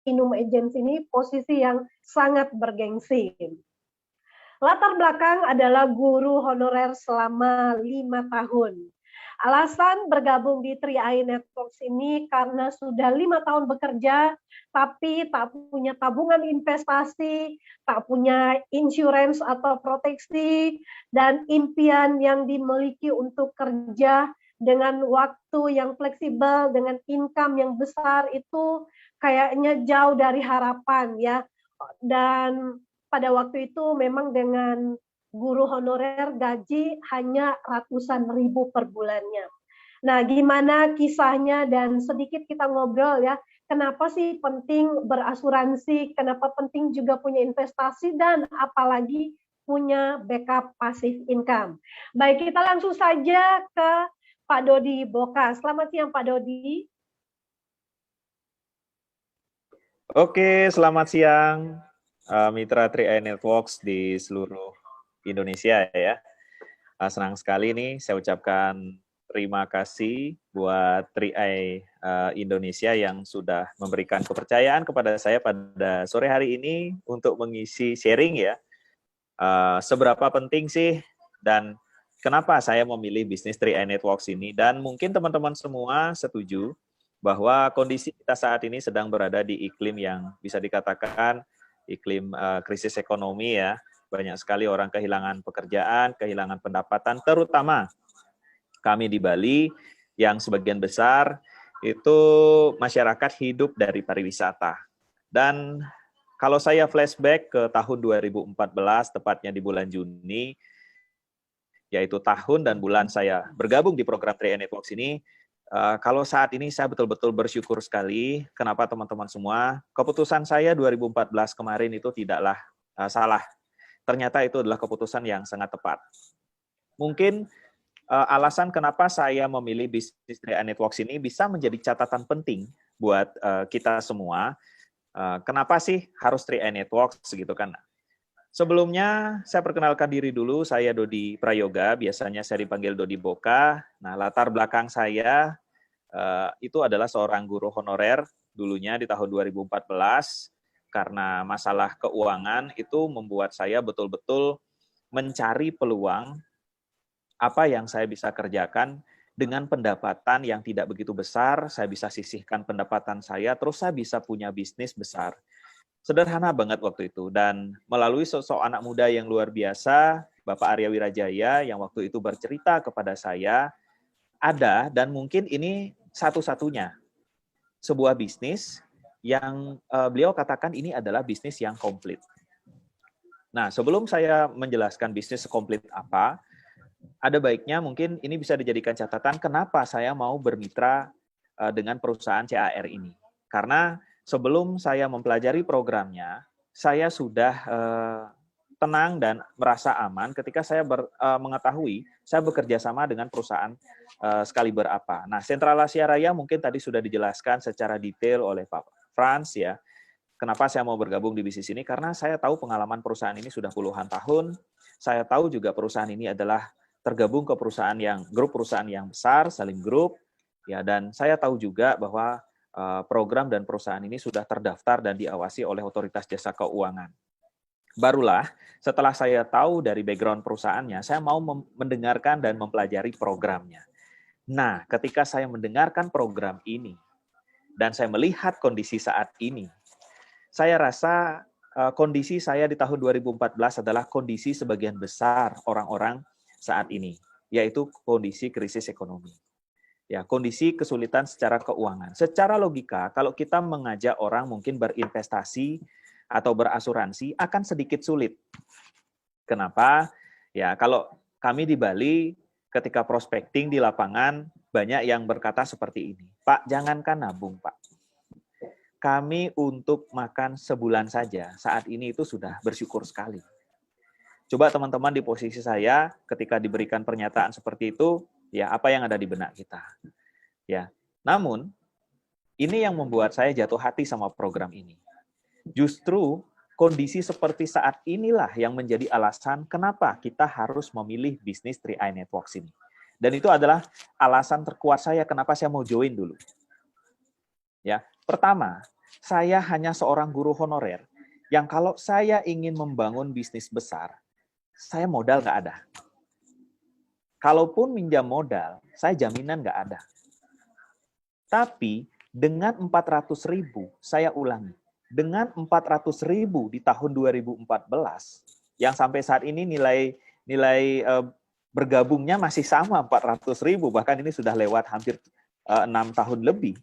Inum Agency ini posisi yang sangat bergengsi. Latar belakang adalah guru honorer selama 5 tahun. Alasan bergabung di 3i Networks ini karena sudah 5 tahun bekerja, tapi tak punya tabungan investasi, tak punya insurance atau proteksi, dan impian yang dimiliki untuk kerja dengan waktu yang fleksibel, dengan income yang besar itu kayaknya jauh dari harapan ya. Dan pada waktu itu memang dengan guru honorer gaji hanya ratusan ribu per bulannya. Nah, gimana kisahnya dan sedikit kita ngobrol ya, kenapa sih penting berasuransi, kenapa penting juga punya investasi, dan apalagi punya backup passive income. Baik, kita langsung saja ke Pak Dodi Boka. Selamat siang Pak Dodi. Oke, selamat siang Mitra 3i Networks di seluruh Indonesia ya. Senang sekali nih saya ucapkan terima kasih buat 3i Indonesia yang sudah memberikan kepercayaan kepada saya pada sore hari ini untuk mengisi sharing ya. Seberapa penting sih dan kenapa saya memilih bisnis 3i Networks ini, dan mungkin teman-teman semua setuju bahwa kondisi kita saat ini sedang berada di iklim yang bisa dikatakan iklim krisis ekonomi ya. Banyak sekali orang kehilangan pekerjaan, kehilangan pendapatan, terutama kami di Bali yang sebagian besar itu masyarakat hidup dari pariwisata. Dan kalau saya flashback ke tahun 2014, tepatnya di bulan Juni, yaitu tahun dan bulan saya bergabung di program 3i Networks ini, kalau saat ini saya betul-betul bersyukur sekali. Kenapa teman-teman semua? Keputusan saya 2014 kemarin itu tidaklah salah. Ternyata itu adalah keputusan yang sangat tepat. Mungkin alasan kenapa saya memilih bisnis 3i Networks ini bisa menjadi catatan penting buat kita semua. Kenapa sih harus 3i Networks gitu kan? Sebelumnya saya perkenalkan diri dulu, saya Dodi Prayoga, biasanya saya dipanggil Dodi Boka. Nah, latar belakang saya itu adalah seorang guru honorer dulunya di tahun 2014. Karena masalah keuangan itu membuat saya betul-betul mencari peluang apa yang saya bisa kerjakan dengan pendapatan yang tidak begitu besar. Saya bisa sisihkan pendapatan saya, terus saya bisa punya bisnis besar. Sederhana banget waktu itu, dan melalui sosok anak muda yang luar biasa, Bapak Arya Wirajaya, yang waktu itu bercerita kepada saya, ada, dan mungkin ini satu-satunya, sebuah bisnis yang beliau katakan ini adalah bisnis yang komplit. Nah, sebelum saya menjelaskan bisnis komplit apa, ada baiknya mungkin ini bisa dijadikan catatan kenapa saya mau bermitra dengan perusahaan CAR ini. Karena sebelum saya mempelajari programnya, saya sudah tenang dan merasa aman ketika saya mengetahui saya bekerja sama dengan perusahaan sekaliber apa. Nah, Sentral Asia Raya mungkin tadi sudah dijelaskan secara detail oleh Pak Frans ya. Kenapa saya mau bergabung di bisnis ini? Karena saya tahu pengalaman perusahaan ini sudah puluhan tahun. Saya tahu juga perusahaan ini adalah tergabung ke grup perusahaan yang besar, Salim Group. Ya, dan saya tahu juga bahwa program dan perusahaan ini sudah terdaftar dan diawasi oleh Otoritas Jasa Keuangan. Barulah setelah saya tahu dari background perusahaannya, saya mau mendengarkan dan mempelajari programnya. Nah, ketika saya mendengarkan program ini dan saya melihat kondisi saat ini, saya rasa kondisi saya di tahun 2014 adalah kondisi sebagian besar orang-orang saat ini, yaitu kondisi krisis ekonomi. Ya, kondisi kesulitan secara keuangan. Secara logika, kalau kita mengajak orang mungkin berinvestasi atau berasuransi akan sedikit sulit. Kenapa? Ya, kalau kami di Bali ketika prospecting di lapangan banyak yang berkata seperti ini, Pak, jangankan nabung, Pak. Kami untuk makan sebulan saja saat ini itu sudah bersyukur sekali. Coba teman-teman di posisi saya ketika diberikan pernyataan seperti itu, ya apa yang ada di benak kita. Ya. Namun ini yang membuat saya jatuh hati sama program ini. Justru kondisi seperti saat inilah yang menjadi alasan kenapa kita harus memilih bisnis 3i Networks ini. Dan itu adalah alasan terkuat saya kenapa saya mau join dulu. Ya, pertama, Saya hanya seorang guru honorer yang kalau saya ingin membangun bisnis besar, saya modal nggak ada. Kalaupun minjam modal, saya jaminan nggak ada. Tapi dengan 400.000, saya ulangi, dengan 400.000 di tahun 2014, yang sampai saat ini nilai bergabungnya masih sama 400.000, bahkan ini sudah lewat hampir 6 tahun lebih,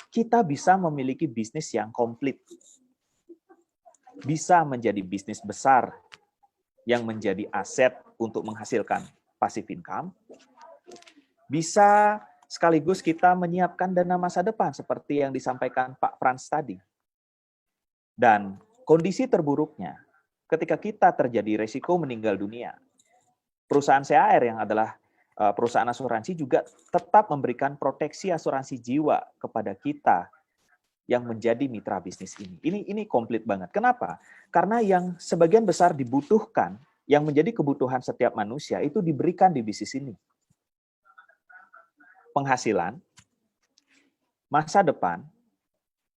kita bisa memiliki bisnis yang komplit. Bisa menjadi bisnis besar yang menjadi aset untuk menghasilkan passive income. Bisa sekaligus kita menyiapkan dana masa depan seperti yang disampaikan Pak Frans tadi. Dan kondisi terburuknya, ketika kita terjadi resiko meninggal dunia, perusahaan CAR yang adalah perusahaan asuransi juga tetap memberikan proteksi asuransi jiwa kepada kita yang menjadi mitra bisnis ini. Ini komplit banget. Kenapa? Karena yang sebagian besar dibutuhkan, yang menjadi kebutuhan setiap manusia, itu diberikan di bisnis ini. Penghasilan, masa depan,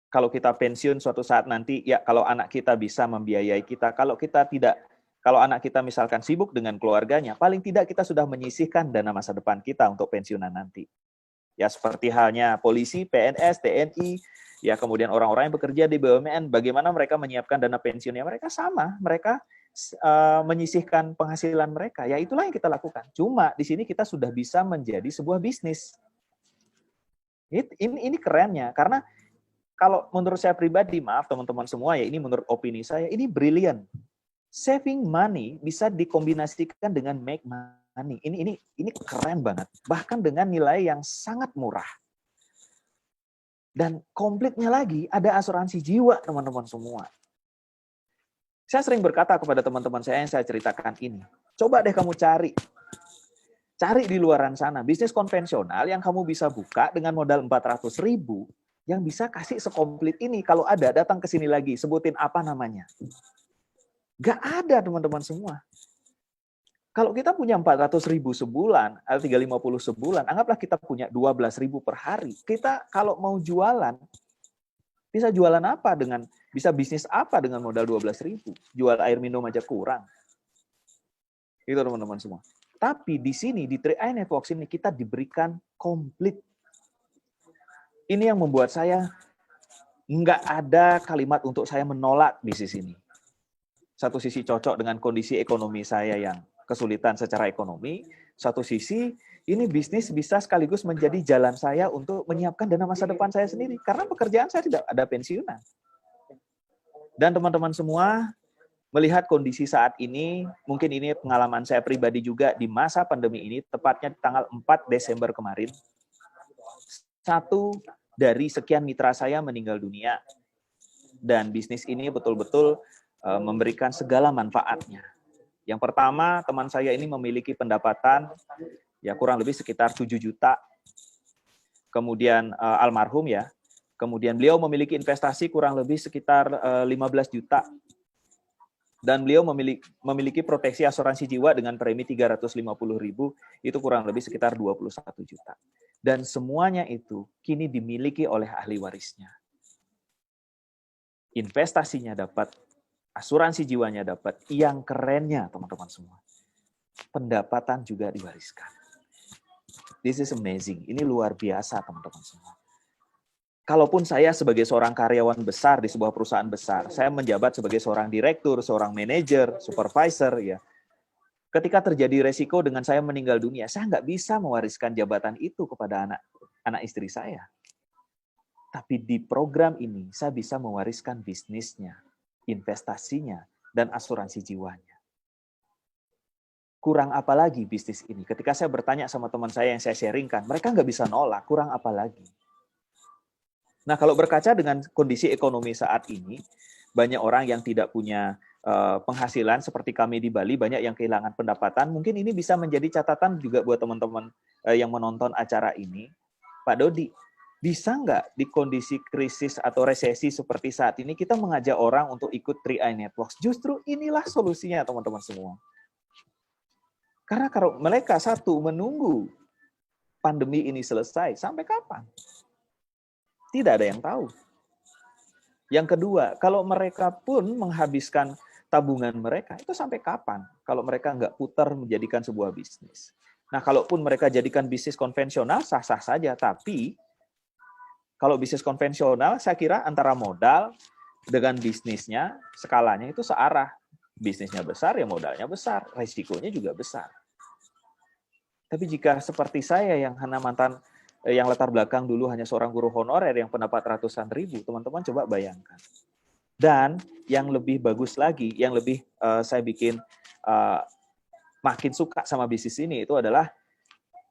kalau kita pensiun suatu saat nanti, ya kalau anak kita bisa membiayai kita, kalau anak kita misalkan sibuk dengan keluarganya, paling tidak kita sudah menyisihkan dana masa depan kita untuk pensiunan nanti. Ya seperti halnya polisi, PNS, TNI, ya kemudian orang-orang yang bekerja di BUMN, bagaimana mereka menyiapkan dana pensiunnya, mereka sama, mereka menyisihkan penghasilan mereka, ya itulah yang kita lakukan. Cuma di sini kita sudah bisa menjadi sebuah bisnis. Ini kerennya, karena kalau menurut saya pribadi, maaf teman-teman semua ya, ini menurut opini saya, ini brilliant. Saving money bisa dikombinasikan dengan make money. Ini keren banget. Bahkan dengan nilai yang sangat murah. Dan komplitnya lagi, ada asuransi jiwa teman-teman semua. Saya sering berkata kepada teman-teman saya yang saya ceritakan ini, coba deh kamu cari di luaran sana, bisnis konvensional yang kamu bisa buka dengan modal 400.000, yang bisa kasih sekomplit ini. Kalau ada, datang ke sini lagi, sebutin apa namanya. Gak ada teman-teman semua. Kalau kita punya 400.000 sebulan, atau 350 sebulan, anggaplah kita punya 12.000 per hari. Kita kalau mau jualan, bisa jualan apa bisa bisnis apa dengan modal 12.000? Jual air minum aja kurang. Itu teman-teman semua. Tapi di sini, di 3i Networks ini, kita diberikan komplit. Ini yang membuat saya nggak ada kalimat untuk saya menolak bisnis ini. Satu sisi cocok dengan kondisi ekonomi saya yang kesulitan secara ekonomi. Satu sisi, ini bisnis bisa sekaligus menjadi jalan saya untuk menyiapkan dana masa depan saya sendiri. Karena pekerjaan saya tidak ada pensiunan. Dan teman-teman semua, melihat kondisi saat ini, mungkin ini pengalaman saya pribadi juga di masa pandemi ini, tepatnya di tanggal 4 Desember kemarin, satu dari sekian mitra saya meninggal dunia. Dan bisnis ini betul-betul memberikan segala manfaatnya. Yang pertama, teman saya ini memiliki pendapatan ya kurang lebih sekitar 7 juta. Kemudian almarhum ya. Kemudian beliau memiliki investasi kurang lebih sekitar 15 juta. Dan beliau memiliki proteksi asuransi jiwa dengan premi 350.000, itu kurang lebih sekitar 21 juta. Dan semuanya itu kini dimiliki oleh ahli warisnya. Investasinya dapat, asuransi jiwanya dapat, yang kerennya teman-teman semua, pendapatan juga diwariskan. This is amazing, ini luar biasa teman-teman semua. Kalaupun saya sebagai seorang karyawan besar di sebuah perusahaan besar, saya menjabat sebagai seorang direktur, seorang manajer, supervisor, ya. Ketika terjadi resiko dengan saya meninggal dunia, saya nggak bisa mewariskan jabatan itu kepada anak istri saya. Tapi di program ini, saya bisa mewariskan bisnisnya, investasinya, dan asuransi jiwanya. Kurang apa lagi bisnis ini? Ketika saya bertanya sama teman saya yang saya sharingkan, mereka nggak bisa nolak, kurang apa lagi? Nah, kalau berkaca dengan kondisi ekonomi saat ini, banyak orang yang tidak punya penghasilan seperti kami di Bali, banyak yang kehilangan pendapatan. Mungkin ini bisa menjadi catatan juga buat teman-teman yang menonton acara ini. Pak Dodi, bisa nggak di kondisi krisis atau resesi seperti saat ini kita mengajak orang untuk ikut 3i Networks? Justru inilah solusinya teman-teman semua. Karena kalau mereka menunggu pandemi ini selesai, sampai kapan? Tidak ada yang tahu. Yang kedua, kalau mereka pun menghabiskan tabungan mereka, itu sampai kapan? Kalau mereka nggak putar menjadikan sebuah bisnis. Nah, kalaupun mereka jadikan bisnis konvensional, sah-sah saja. Tapi, kalau bisnis konvensional, saya kira antara modal dengan bisnisnya, skalanya itu searah. Bisnisnya besar, ya modalnya besar. Risikonya juga besar. Tapi jika seperti saya yang yang latar belakang dulu hanya seorang guru honorer yang pendapat ratusan ribu, teman-teman coba bayangkan. Dan yang lebih bagus lagi, yang lebih saya bikin makin suka sama bisnis ini itu adalah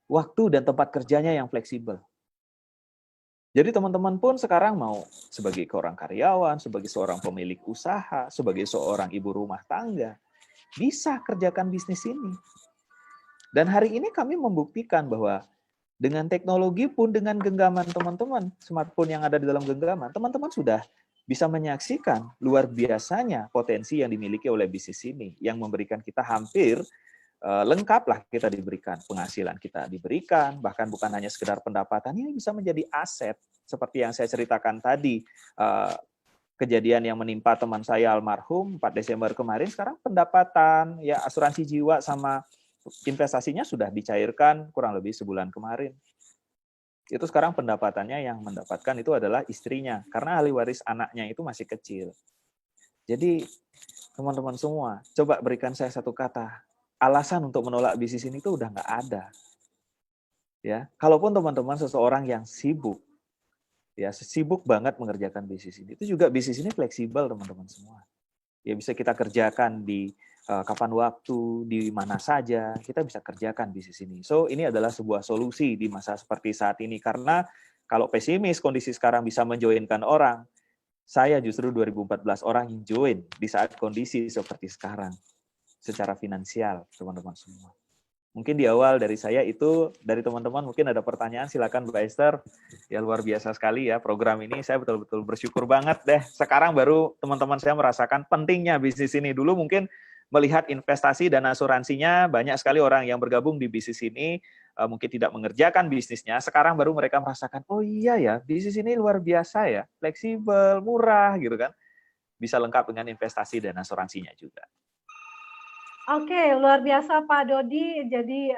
waktu dan tempat kerjanya yang fleksibel. Jadi teman-teman pun sekarang mau sebagai seorang karyawan, sebagai seorang pemilik usaha, sebagai seorang ibu rumah tangga, bisa kerjakan bisnis ini. Dan hari ini kami membuktikan bahwa dengan teknologi pun, dengan genggaman teman-teman, smartphone yang ada di dalam genggaman, teman-teman sudah bisa menyaksikan luar biasanya potensi yang dimiliki oleh bisnis ini, yang memberikan kita hampir lengkap lah kita diberikan, penghasilan kita diberikan, bahkan bukan hanya sekedar pendapatan, ini bisa menjadi aset, seperti yang saya ceritakan tadi, kejadian yang menimpa teman saya almarhum 4 Desember kemarin, sekarang pendapatan, ya asuransi jiwa sama investasinya sudah dicairkan kurang lebih sebulan kemarin. Itu sekarang pendapatannya yang mendapatkan itu adalah istrinya, karena ahli waris anaknya itu masih kecil. Jadi teman-teman semua, coba berikan saya satu kata, alasan untuk menolak bisnis ini itu udah nggak ada. Ya, kalaupun teman-teman seseorang yang sibuk, ya sibuk banget mengerjakan bisnis ini, itu juga bisnis ini fleksibel teman-teman semua. Ya bisa kita kerjakan di kapan waktu, di mana saja, kita bisa kerjakan bisnis ini. So, ini adalah sebuah solusi di masa seperti saat ini. Karena kalau pesimis kondisi sekarang bisa menjoinkan orang, saya justru 2014 orang yang join di saat kondisi seperti sekarang. Secara finansial, teman-teman semua. Mungkin di awal dari saya itu, dari teman-teman mungkin ada pertanyaan, silakan Mbak Esther. Ya luar biasa sekali ya program ini, saya betul-betul bersyukur banget deh. Sekarang baru teman-teman saya merasakan pentingnya bisnis ini. Dulu mungkin melihat investasi dan asuransinya, banyak sekali orang yang bergabung di bisnis ini, mungkin tidak mengerjakan bisnisnya, sekarang baru mereka merasakan, oh iya ya, bisnis ini luar biasa ya, fleksibel, murah gitu kan, bisa lengkap dengan investasi dan asuransinya juga. Oke, luar biasa Pak Dodi. Jadi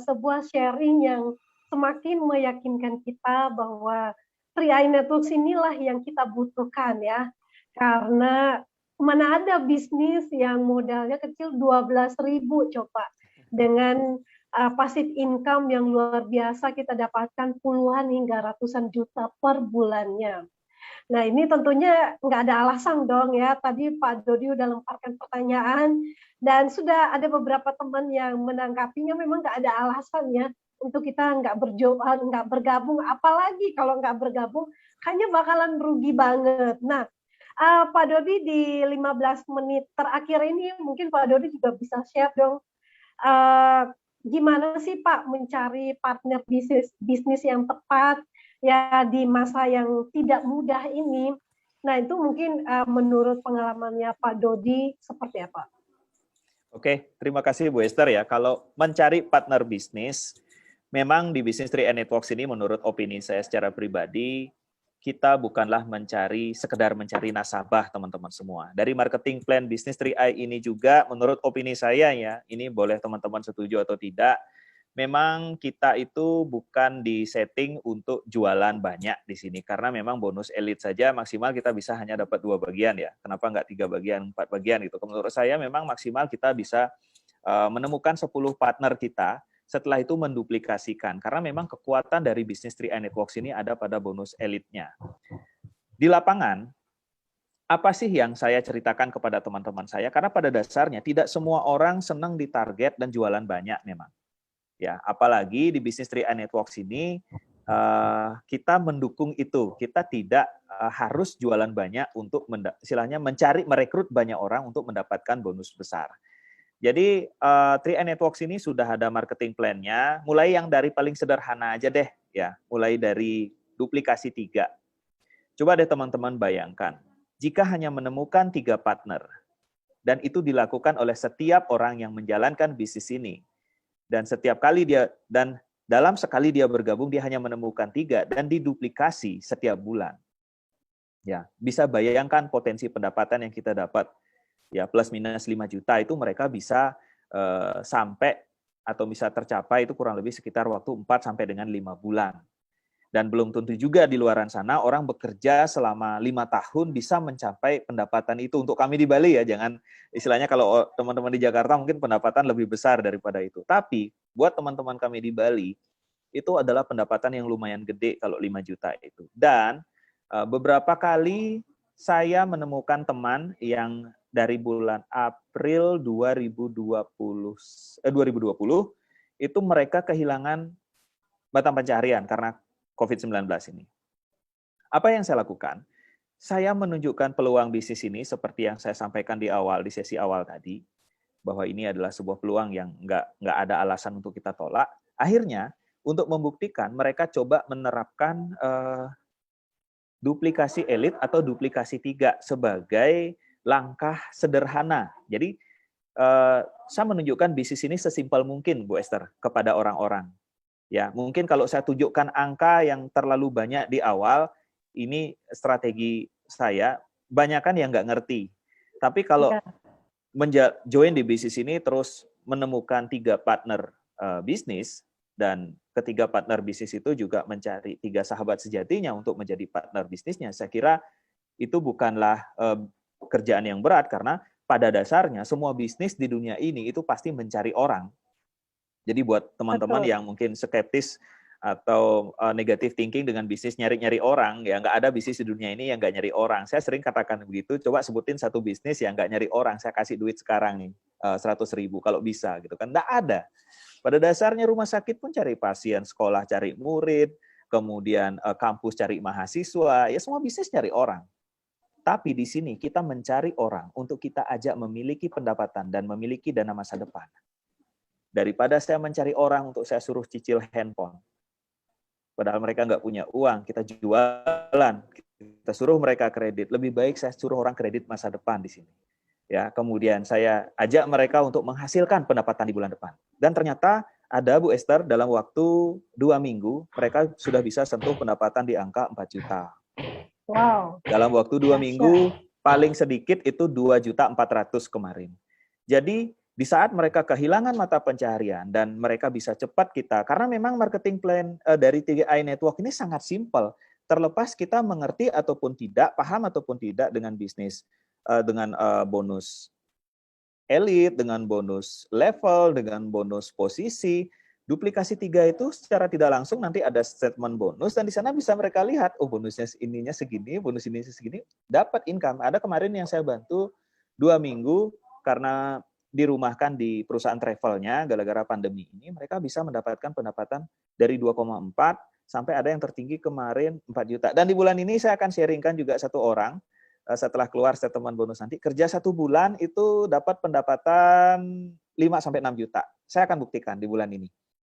sebuah sharing yang semakin meyakinkan kita bahwa 3i Networks inilah yang kita butuhkan ya. Karena mana ada bisnis yang modalnya kecil 12.000 coba. Dengan passive income yang luar biasa kita dapatkan puluhan hingga ratusan juta per bulannya. Nah ini tentunya nggak ada alasan dong ya. Tadi Pak Dodi udah lemparkan pertanyaan dan sudah ada beberapa teman yang menanggapinya memang nggak ada alasan ya untuk kita nggak bergabung. Apalagi kalau nggak bergabung, kayaknya bakalan rugi banget. Nah, Pak Dodi di 15 menit terakhir ini mungkin Pak Dodi juga bisa share dong gimana sih Pak mencari partner bisnis yang tepat ya di masa yang tidak mudah ini. Nah itu mungkin menurut pengalamannya Pak Dodi seperti apa? Oke, terima kasih Bu Esther ya. Kalau mencari partner bisnis, memang di bisnis 3i Networks ini menurut opini saya secara pribadi, kita bukanlah sekedar mencari nasabah teman-teman semua. Dari marketing plan bisnis 3i ini juga menurut opini saya ya, ini boleh teman-teman setuju atau tidak, memang kita itu bukan disetting untuk jualan banyak di sini. Karena memang bonus elit saja maksimal kita bisa hanya dapat 2 bagian ya. Kenapa nggak 3 bagian, 4 bagian gitu. Menurut saya memang maksimal kita bisa menemukan 10 partner kita, setelah itu menduplikasikan. Karena memang kekuatan dari bisnis 3i Networks ini ada pada bonus elitnya. Di lapangan, apa sih yang saya ceritakan kepada teman-teman saya? Karena pada dasarnya tidak semua orang senang ditarget dan jualan banyak memang. Ya, apalagi di bisnis 3i Networks ini kita mendukung itu. Kita tidak harus jualan banyak untuk istilahnya merekrut banyak orang untuk mendapatkan bonus besar. Jadi 3i Networks ini sudah ada marketing plan-nya, mulai yang dari paling sederhana aja deh ya, mulai dari duplikasi 3. Coba deh teman-teman bayangkan, jika hanya menemukan 3 partner dan itu dilakukan oleh setiap orang yang menjalankan bisnis ini, dan dalam sekali dia bergabung dia hanya menemukan 3 dan diduplikasi setiap bulan. Ya, bisa bayangkan potensi pendapatan yang kita dapat. Ya, plus minus 5 juta itu mereka bisa sampai atau bisa tercapai itu kurang lebih sekitar waktu 4 sampai dengan 5 bulan. Dan belum tentu juga di luaran sana orang bekerja selama 5 tahun bisa mencapai pendapatan itu. Untuk kami di Bali ya, jangan istilahnya kalau teman-teman di Jakarta mungkin pendapatan lebih besar daripada itu. Tapi buat teman-teman kami di Bali, itu adalah pendapatan yang lumayan gede kalau 5 juta itu. Dan beberapa kali saya menemukan teman yang dari bulan April 2020 itu mereka kehilangan mata pencaharian karena COVID-19 ini. Apa yang saya lakukan? Saya menunjukkan peluang bisnis ini seperti yang saya sampaikan di awal, di sesi awal tadi, bahwa ini adalah sebuah peluang yang nggak ada alasan untuk kita tolak. Akhirnya, untuk membuktikan, mereka coba menerapkan duplikasi elit atau duplikasi 3 sebagai langkah sederhana. Jadi, saya menunjukkan bisnis ini sesimpel mungkin, Bu Esther, kepada orang-orang. Ya, mungkin kalau saya tunjukkan angka yang terlalu banyak di awal, ini strategi saya, banyak kan yang nggak ngerti. Tapi kalau join di bisnis ini terus menemukan 3 partner bisnis, dan ketiga partner bisnis itu juga mencari 3 sahabat sejatinya untuk menjadi partner bisnisnya, saya kira itu bukanlah kerjaan yang berat, karena pada dasarnya semua bisnis di dunia ini itu pasti mencari orang. Jadi buat teman-teman yang mungkin skeptis atau negative thinking dengan bisnis nyari-nyari orang, ya nggak ada bisnis di dunia ini yang nggak nyari orang. Saya sering katakan begitu, coba sebutin satu bisnis yang nggak nyari orang, saya kasih duit sekarang nih, 100.000 kalau bisa gitu kan. Nggak ada. Pada dasarnya rumah sakit pun cari pasien, sekolah cari murid, kemudian kampus cari mahasiswa, ya semua bisnis cari orang. Tapi di sini kita mencari orang untuk kita ajak memiliki pendapatan dan memiliki dana masa depan. Daripada saya mencari orang untuk saya suruh cicil handphone, padahal mereka nggak punya uang, kita jualan, kita suruh mereka kredit. Lebih baik saya suruh orang kredit masa depan di sini. Ya, kemudian saya ajak mereka untuk menghasilkan pendapatan di bulan depan. Dan ternyata ada, Bu Esther, dalam waktu 2 minggu, mereka sudah bisa sentuh pendapatan di angka 4 juta. Wow. Dalam waktu 2 minggu, paling sedikit itu 2.400.000 kemarin. Jadi, di saat mereka kehilangan mata pencaharian dan mereka bisa cepat kita, karena memang marketing plan dari 3i Network ini sangat simpel. Terlepas kita mengerti ataupun tidak, paham ataupun tidak dengan bisnis, dengan bonus elit, dengan bonus level, dengan bonus posisi, duplikasi 3 itu secara tidak langsung nanti ada statement bonus, dan di sana bisa mereka lihat, oh bonusnya ininya segini, bonus ini segini, dapat income. Ada kemarin yang saya bantu 2 minggu, karena dirumahkan di perusahaan travelnya gara-gara pandemi ini, mereka bisa mendapatkan pendapatan dari 2,4 sampai ada yang tertinggi kemarin 4 juta. Dan di bulan ini saya akan sharingkan juga satu orang, setelah keluar statement bonus nanti, kerja 1 bulan itu dapat pendapatan 5 sampai 6 juta. Saya akan buktikan di bulan ini.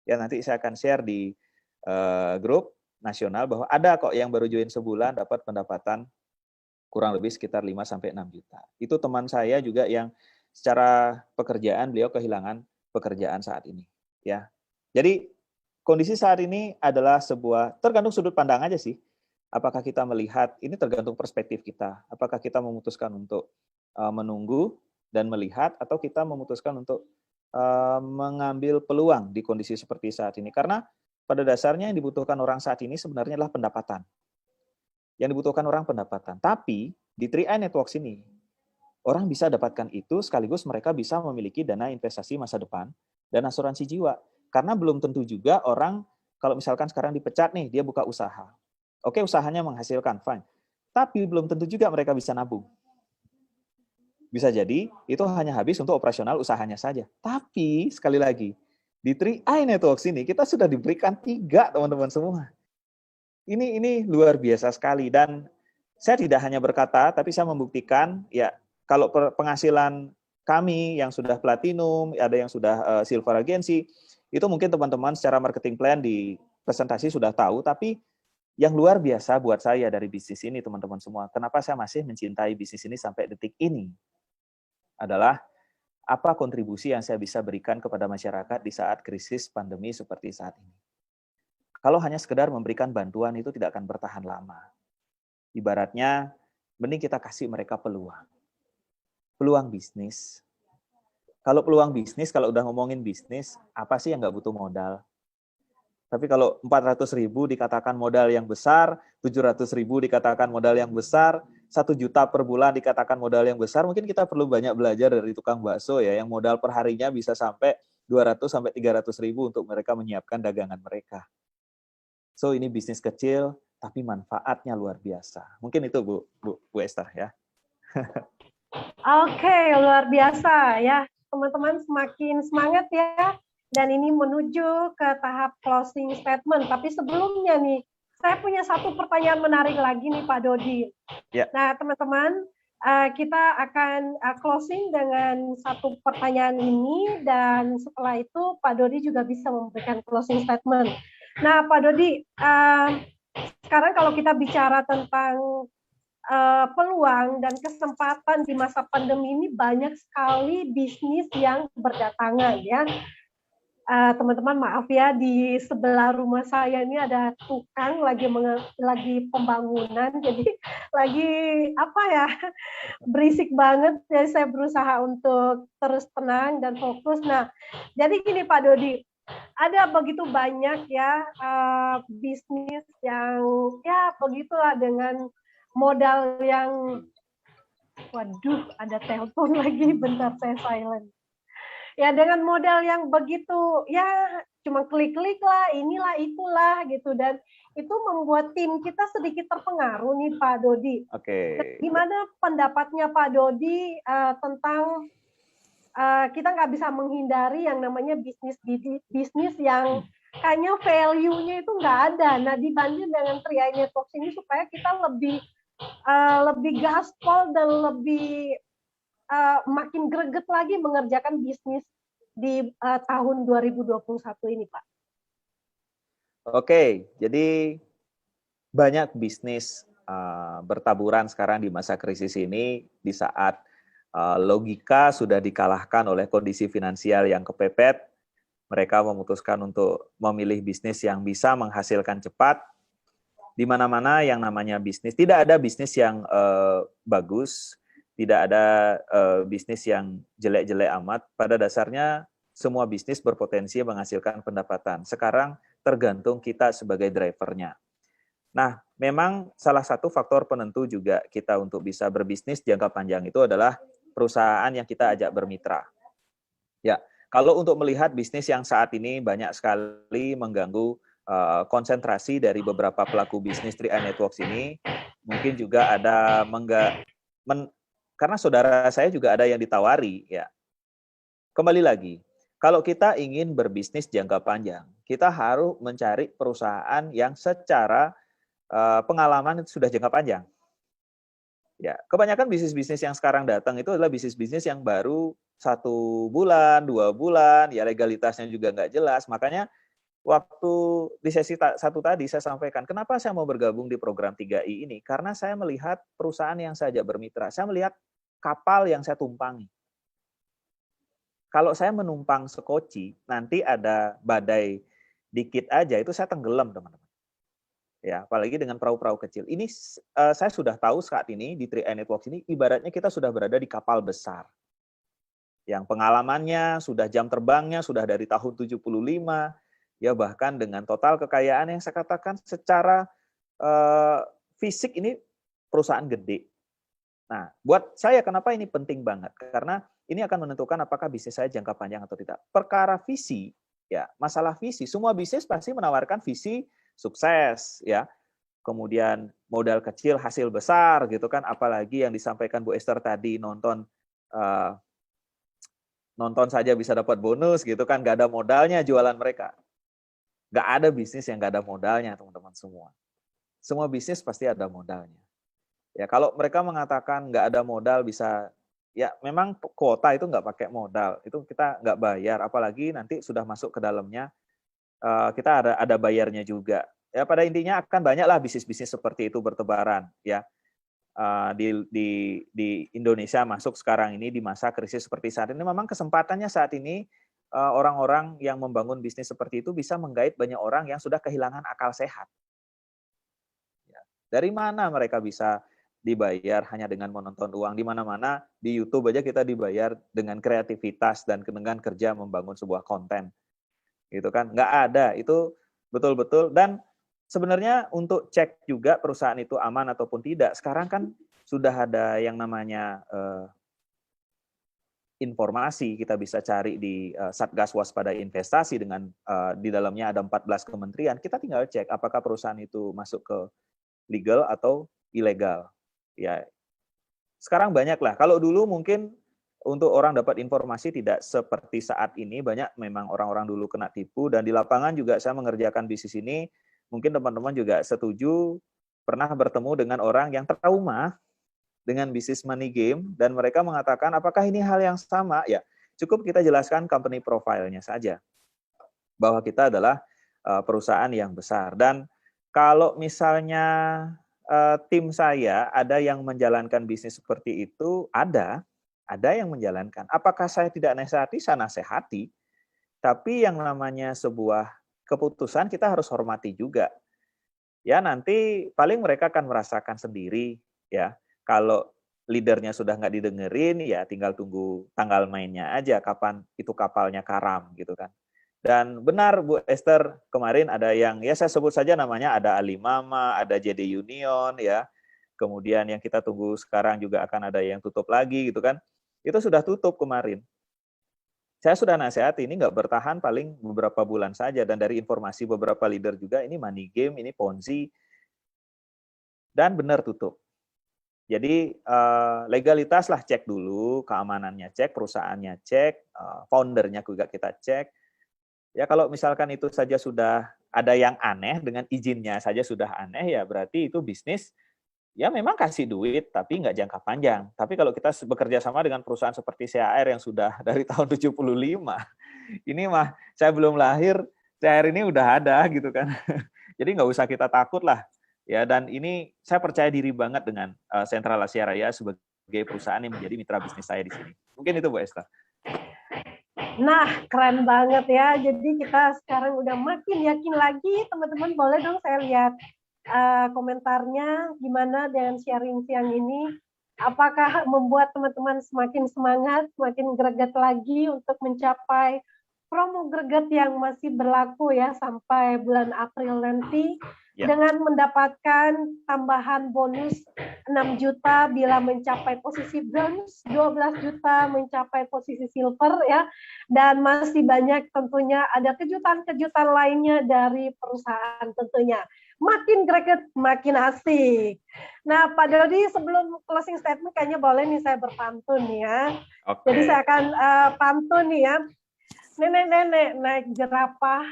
Ya, nanti saya akan share di grup nasional bahwa ada kok yang baru join sebulan dapat pendapatan kurang lebih sekitar 5 sampai 6 juta. Itu teman saya juga yang secara pekerjaan beliau kehilangan pekerjaan saat ini, ya. Jadi kondisi saat ini adalah sebuah, tergantung sudut pandang aja sih. Apakah kita melihat, ini tergantung perspektif kita. Apakah kita memutuskan untuk menunggu dan melihat, atau kita memutuskan untuk mengambil peluang di kondisi seperti saat ini. Karena pada dasarnya yang dibutuhkan orang saat ini sebenarnya adalah pendapatan. Yang dibutuhkan orang pendapatan. Tapi di 3i Networks ini, orang bisa dapatkan itu sekaligus mereka bisa memiliki dana investasi masa depan dan asuransi jiwa. Karena belum tentu juga orang, kalau misalkan sekarang dipecat nih, dia buka usaha. Oke, usahanya menghasilkan, fine. Tapi belum tentu juga mereka bisa nabung. Bisa jadi itu hanya habis untuk operasional usahanya saja. Tapi sekali lagi, di 3i Networks ini kita sudah diberikan 3, teman-teman semua. Ini luar biasa sekali, dan saya tidak hanya berkata, tapi saya membuktikan, ya kalau penghasilan kami yang sudah platinum, ada yang sudah silver agency, itu mungkin teman-teman secara marketing plan di presentasi sudah tahu, tapi yang luar biasa buat saya dari bisnis ini, teman-teman semua, kenapa saya masih mencintai bisnis ini sampai detik ini, adalah apa kontribusi yang saya bisa berikan kepada masyarakat di saat krisis pandemi seperti saat ini. Kalau hanya sekedar memberikan bantuan itu tidak akan bertahan lama. Ibaratnya, mending kita kasih mereka peluang. Peluang bisnis. Kalau peluang bisnis, kalau udah ngomongin bisnis, apa sih yang nggak butuh modal? Tapi kalau 400.000 dikatakan modal yang besar, 700.000 dikatakan modal yang besar, 1 juta per bulan dikatakan modal yang besar, mungkin kita perlu banyak belajar dari tukang bakso ya, yang modal perharinya bisa sampai 200 sampai 300.000 untuk mereka menyiapkan dagangan mereka. So ini bisnis kecil, tapi manfaatnya luar biasa. Mungkin itu Bu Esther ya. Oke, luar biasa ya. Teman-teman semakin semangat ya. Dan ini menuju ke tahap closing statement. Tapi sebelumnya nih, saya punya satu pertanyaan menarik lagi nih Pak Dodi. Ya. Nah teman-teman, kita akan closing dengan satu pertanyaan ini. Dan setelah itu Pak Dodi juga bisa memberikan closing statement. Nah Pak Dodi, sekarang kalau kita bicara tentang peluang dan kesempatan di masa pandemi ini, banyak sekali bisnis yang berdatangan ya. Teman-teman maaf ya, di sebelah rumah saya ini ada tukang lagi pembangunan, jadi lagi apa ya, berisik banget. Jadi saya berusaha untuk terus tenang dan fokus. Nah, jadi gini Pak Dodi, ada begitu banyak ya bisnis yang ya begitulah dengan modal yang, waduh ada telepon lagi, bentar saya silent. Ya dengan modal yang begitu ya cuma klik-klik lah, inilah itulah gitu, dan itu membuat tim kita sedikit terpengaruh nih Pak Dodi. Oke. Nah, gimana pendapatnya Pak Dodi tentang kita nggak bisa menghindari yang namanya bisnis yang kayaknya value-nya itu nggak ada. Nah dibanding dengan 3i Networks ini, supaya kita lebih gaspol dan lebih makin greget lagi mengerjakan bisnis di tahun 2021 ini, Pak. Oke, jadi banyak bisnis bertaburan sekarang di masa krisis ini, di saat logika sudah dikalahkan oleh kondisi finansial yang kepepet. Mereka memutuskan untuk memilih bisnis yang bisa menghasilkan cepat. Di mana-mana yang namanya bisnis, tidak ada bisnis yang bagus, tidak ada bisnis yang jelek-jelek amat. Pada dasarnya semua bisnis berpotensi menghasilkan pendapatan. Sekarang tergantung kita sebagai drivernya. Nah, memang salah satu faktor penentu juga kita untuk bisa berbisnis jangka panjang itu adalah perusahaan yang kita ajak bermitra. Ya, kalau untuk melihat bisnis yang saat ini banyak sekali mengganggu konsentrasi dari beberapa pelaku bisnis 3i Networks ini, mungkin juga ada karena saudara saya juga ada yang ditawari ya. Kembali lagi, kalau kita ingin berbisnis jangka panjang, kita harus mencari perusahaan yang secara pengalaman itu sudah jangka panjang. Ya, kebanyakan bisnis-bisnis yang sekarang datang itu adalah bisnis-bisnis yang baru 1 bulan, 2 bulan, ya legalitasnya juga nggak jelas. Makanya waktu di sesi 1 tadi saya sampaikan, kenapa saya mau bergabung di program 3i ini? Karena saya melihat perusahaan yang saya ajak bermitra, saya melihat kapal yang saya tumpangi. Kalau saya menumpang sekoci, nanti ada badai dikit aja, itu saya tenggelam, teman-teman. Ya, apalagi dengan perahu-perahu kecil. Ini saya sudah tahu saat ini di 3i Networks ini, ibaratnya kita sudah berada di kapal besar. Yang pengalamannya, sudah jam terbangnya, sudah dari tahun 75, ya bahkan dengan total kekayaan yang saya katakan secara fisik ini perusahaan gede. Nah, buat saya kenapa ini penting banget? Karena ini akan menentukan apakah bisnis saya jangka panjang atau tidak. Perkara visi, ya masalah visi. Semua bisnis pasti menawarkan visi sukses, ya. Kemudian modal kecil, hasil besar, gitu kan. Apalagi yang disampaikan Bu Esther tadi, nonton saja bisa dapat bonus, gitu kan. Nggak ada modalnya jualan mereka. Nggak ada bisnis yang nggak ada modalnya, teman-teman semua. Semua bisnis pasti ada modalnya. Ya, kalau mereka mengatakan nggak ada modal bisa, ya memang kuota itu nggak pakai modal, itu kita nggak bayar, apalagi nanti sudah masuk ke dalamnya, kita ada bayarnya juga. Ya pada intinya akan banyaklah bisnis-bisnis seperti itu bertebaran, ya di Indonesia masuk sekarang ini di masa krisis seperti saat ini. Memang kesempatannya saat ini orang-orang yang membangun bisnis seperti itu bisa menggait banyak orang yang sudah kehilangan akal sehat. Dari mana mereka bisa dibayar hanya dengan menonton uang? Di mana-mana di YouTube aja kita dibayar dengan kreativitas dan dengan kerja membangun sebuah konten. Gitu kan? Nggak ada. Itu betul-betul. Dan sebenarnya untuk cek juga perusahaan itu aman ataupun tidak, sekarang kan sudah ada yang namanya informasi, kita bisa cari di Satgas Waspada Investasi dengan di dalamnya ada 14 kementerian, kita tinggal cek apakah perusahaan itu masuk ke legal atau ilegal. Ya, sekarang banyak lah. Kalau dulu mungkin untuk orang dapat informasi tidak seperti saat ini, banyak memang orang-orang dulu kena tipu, dan di lapangan juga saya mengerjakan bisnis ini, mungkin teman-teman juga setuju, pernah bertemu dengan orang yang trauma dengan bisnis money game, dan mereka mengatakan apakah ini hal yang sama? Ya, cukup kita jelaskan company profile-nya saja, bahwa kita adalah perusahaan yang besar. Dan kalau misalnya tim saya ada yang menjalankan bisnis seperti itu, ada yang menjalankan. Apakah saya tidak nasihati? Saya nasihati. Tapi yang namanya sebuah keputusan kita harus hormati juga. Ya, nanti paling mereka akan merasakan sendiri, ya. Kalau leadernya sudah nggak didengerin, ya tinggal tunggu tanggal mainnya aja, kapan itu kapalnya karam, gitu kan. Dan benar Bu Esther, kemarin ada yang, ya saya sebut saja namanya, ada Alimama, ada JD Union, ya. Kemudian yang kita tunggu sekarang juga akan ada yang tutup lagi, gitu kan. Itu sudah tutup kemarin. Saya sudah nasihati, ini nggak bertahan paling beberapa bulan saja, dan dari informasi beberapa leader juga, ini money game, ini ponzi, dan benar tutup. Jadi legalitas lah cek dulu, keamanannya cek, perusahaannya cek, foundernya juga kita cek. Ya kalau misalkan itu saja sudah ada yang aneh, dengan izinnya saja sudah aneh, ya berarti itu bisnis, ya memang kasih duit, tapi nggak jangka panjang. Tapi kalau kita bekerja sama dengan perusahaan seperti CAR yang sudah dari tahun 75, ini mah saya belum lahir, CAR ini udah ada gitu kan. Jadi nggak usah kita takut lah. Ya, dan ini saya percaya diri banget dengan Sentral Asia Raya sebagai perusahaan yang menjadi mitra bisnis saya di sini. Mungkin itu Bu Esther. Nah, keren banget ya. Jadi kita sekarang udah makin yakin lagi. Teman-teman boleh dong saya lihat komentarnya gimana dengan sharing siang ini. Apakah membuat teman-teman semakin semangat, semakin greget lagi untuk mencapai promo greget yang masih berlaku ya sampai bulan April nanti, dengan mendapatkan tambahan bonus 6 juta bila mencapai posisi bronze, 12 juta mencapai posisi silver ya, dan masih banyak tentunya ada kejutan-kejutan lainnya dari perusahaan tentunya. Makin greget, makin asik. Nah, Pak Dodi, sebelum closing statement kayaknya boleh nih saya berpantun ya. Okay. Jadi saya akan pantun nih ya. Nenek-nenek naik jerapah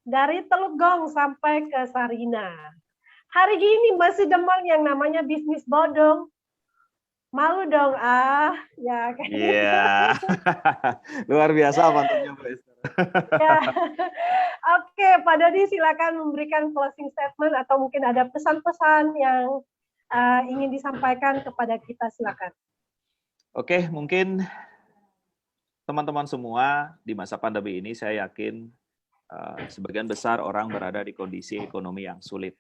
dari Teluk Gong sampai ke Sarina. Hari ini masih demen yang namanya bisnis bodong. Malu dong, ya. Iya. Luar biasa pantunnya, Bu Esther. Ya. Oke, Pak Dodi silakan memberikan closing statement atau mungkin ada pesan-pesan yang ingin disampaikan kepada kita, silakan. Oke, mungkin teman-teman semua di masa pandemi ini saya yakin sebagian besar orang berada di kondisi ekonomi yang sulit.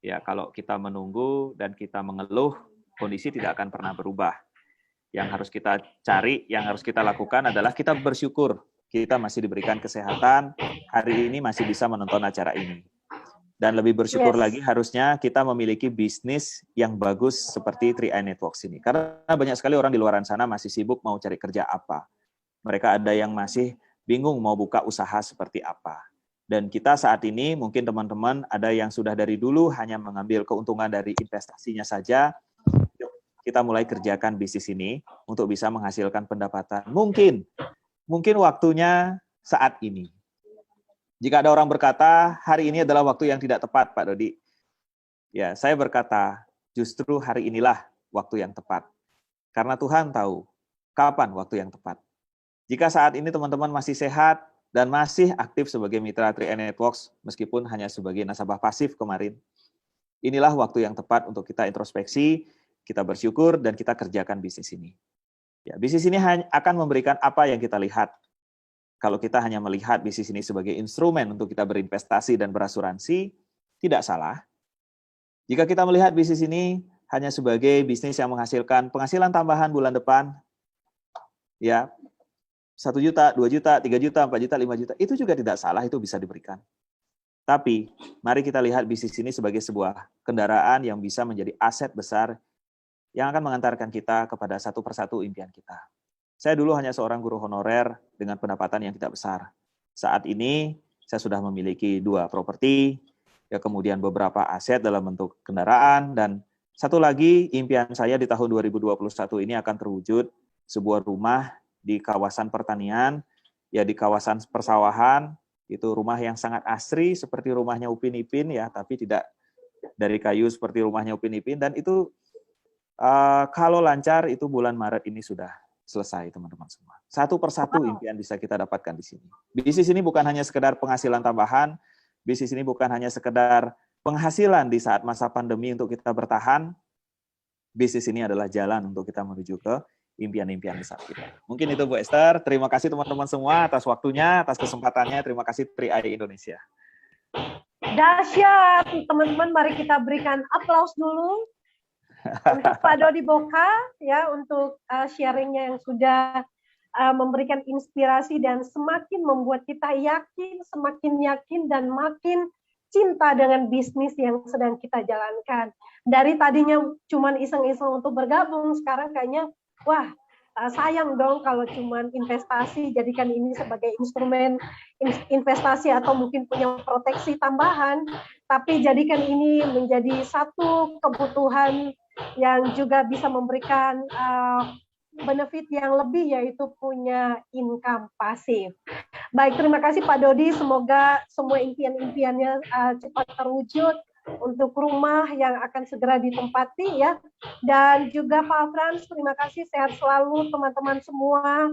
Ya, kalau kita menunggu dan kita mengeluh, kondisi tidak akan pernah berubah. Yang harus kita cari, yang harus kita lakukan adalah kita bersyukur kita masih diberikan kesehatan, hari ini masih bisa menonton acara ini. Dan lebih bersyukur lagi harusnya kita memiliki bisnis yang bagus seperti 3i Networks ini. Karena banyak sekali orang di luar sana masih sibuk mau cari kerja apa. Mereka ada yang masih bingung mau buka usaha seperti apa. Dan kita saat ini mungkin teman-teman ada yang sudah dari dulu hanya mengambil keuntungan dari investasinya saja. Kita mulai kerjakan bisnis ini untuk bisa menghasilkan pendapatan. Mungkin waktunya saat ini. Jika ada orang berkata, hari ini adalah waktu yang tidak tepat, Pak Dodi. Ya, saya berkata, justru hari inilah waktu yang tepat. Karena Tuhan tahu kapan waktu yang tepat. Jika saat ini teman-teman masih sehat dan masih aktif sebagai mitra 3i Networks, meskipun hanya sebagai nasabah pasif kemarin, inilah waktu yang tepat untuk kita introspeksi, kita bersyukur, dan kita kerjakan bisnis ini. Ya, bisnis ini akan memberikan apa yang kita lihat. Kalau kita hanya melihat bisnis ini sebagai instrumen untuk kita berinvestasi dan berasuransi, tidak salah. Jika kita melihat bisnis ini hanya sebagai bisnis yang menghasilkan penghasilan tambahan bulan depan, ya 1 juta, 2 juta, 3 juta, 4 juta, 5 juta, itu juga tidak salah, itu bisa diberikan. Tapi mari kita lihat bisnis ini sebagai sebuah kendaraan yang bisa menjadi aset besar yang akan mengantarkan kita kepada satu persatu impian kita. Saya dulu hanya seorang guru honorer dengan pendapatan yang tidak besar. Saat ini saya sudah memiliki 2 properti, ya kemudian beberapa aset dalam bentuk kendaraan, dan satu lagi impian saya di tahun 2021 ini akan terwujud sebuah rumah di kawasan pertanian, ya di kawasan persawahan, itu rumah yang sangat asri seperti rumahnya Upin Ipin ya, tapi tidak dari kayu seperti rumahnya Upin Ipin, dan itu kalau lancar itu bulan Maret ini sudah selesai teman-teman semua. Satu persatu impian bisa kita dapatkan di sini. Bisnis ini bukan hanya sekedar penghasilan tambahan, bisnis ini bukan hanya sekedar penghasilan di saat masa pandemi untuk kita bertahan. Bisnis ini adalah jalan untuk kita menuju ke impian-impian besar kita. Mungkin itu Bu Esther. Terima kasih teman-teman semua atas waktunya, atas kesempatannya. Terima kasih 3i Indonesia. Dahsyat, teman-teman. Mari kita berikan aplaus dulu untuk Pak Dodi Boka ya, untuk sharingnya yang sudah memberikan inspirasi dan semakin membuat kita yakin, semakin yakin dan makin cinta dengan bisnis yang sedang kita jalankan. Dari tadinya cuman iseng-iseng untuk bergabung, sekarang kayaknya wah, sayang dong kalau cuman investasi, jadikan ini sebagai instrumen investasi atau mungkin punya proteksi tambahan, tapi jadikan ini menjadi satu kebutuhan yang juga bisa memberikan benefit yang lebih, yaitu punya income pasif. Baik, terima kasih Pak Dodi, semoga semua impian-impiannya cepat terwujud untuk rumah yang akan segera ditempati ya. Dan juga Pak Frans, terima kasih, sehat selalu teman-teman semua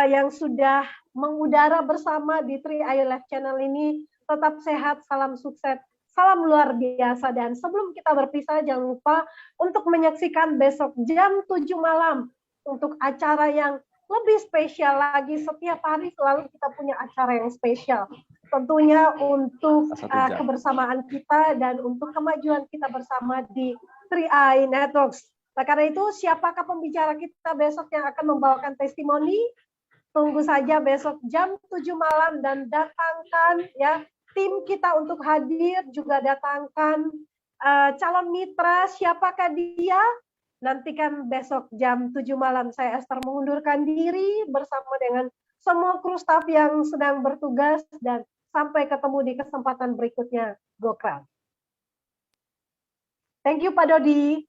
yang sudah mengudara bersama di 3i Live Channel ini. Tetap sehat, salam sukses, salam luar biasa. Dan sebelum kita berpisah, jangan lupa untuk menyaksikan besok jam 7 malam untuk acara yang lebih spesial lagi. Setiap hari selalu kita punya acara yang spesial. Tentunya untuk kebersamaan kita dan untuk kemajuan kita bersama di 3i Networks. Nah, karena itu siapakah pembicara kita besok yang akan membawakan testimoni? Tunggu saja besok jam 7 malam dan datangkan ya tim kita untuk hadir, juga datangkan calon mitra, siapakah dia? Nantikan besok jam 7 malam. Saya Esther mengundurkan diri bersama dengan semua kru staff yang sedang bertugas, dan sampai ketemu di kesempatan berikutnya. Go Crowd. Thank you Pak Dodi.